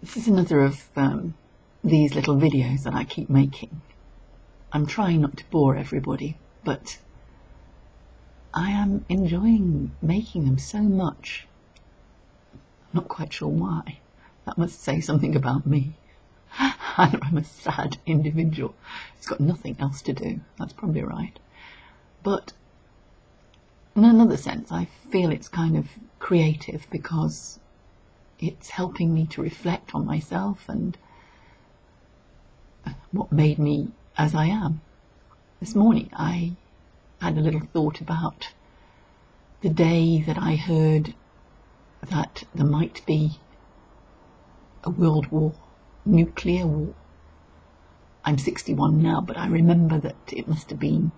This is another of these little videos that I keep making. I'm trying not to bore everybody, but I am enjoying making them so much. I'm not quite sure why. That must say something about me. I'm a sad individual who's got nothing else to do. That's probably right. But in another sense, I feel it's kind of creative because it's helping me to reflect on myself and what made me as I am. This morning I had a little thought about the day that I heard that there might be a world war, nuclear war. I'm 61 now, but I remember that it must have been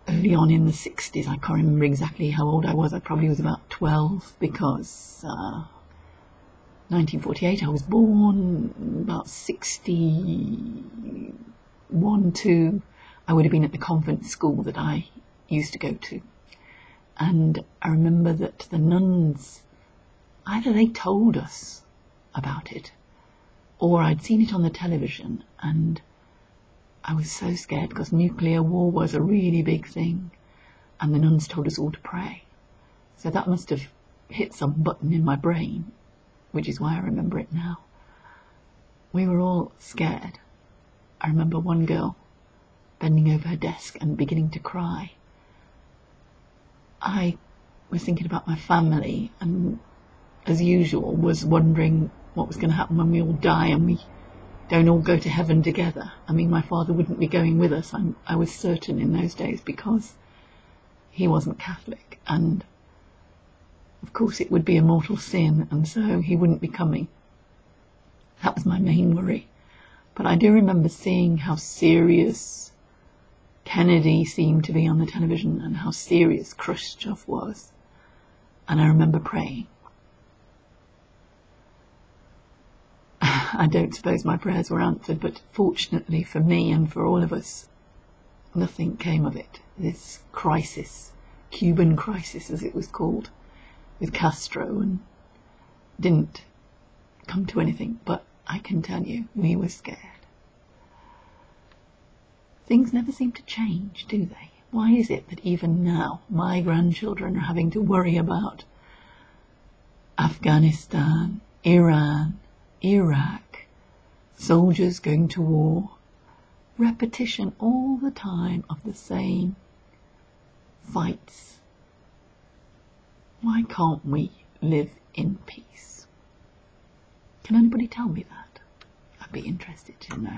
early on in the 60s. I can't remember exactly how old I was. I probably was about 12 because 1948 I was born. About 61 to I would have been at the convent school that I used to go to. And I remember that the nuns, either they told us about it or I'd seen it on the television, and I was so scared because nuclear war was a really big thing and the nuns told us all to pray. So that must have hit some button in my brain, which is why I remember it now. We were all scared. I remember one girl bending over her desk and beginning to cry. I was thinking about my family and, as usual, was wondering what was going to happen when we all die and we don't all go to heaven together. I mean, my father wouldn't be going with us, I was certain in those days, because he wasn't Catholic, and of course it would be a mortal sin, and so he wouldn't be coming. That was my main worry. But I do remember seeing how serious Kennedy seemed to be on the television and how serious Khrushchev was, and I remember praying. I don't suppose my prayers were answered, but fortunately for me and for all of us, nothing came of it. This crisis, Cuban crisis as it was called, with Castro, and didn't come to anything, but I can tell you, we were scared. Things never seem to change, do they? Why is it that even now my grandchildren are having to worry about Afghanistan, Iran, Iraq, soldiers going to war, repetition all the time of the same fights? Why can't we live in peace? Can anybody tell me that? I'd be interested to know.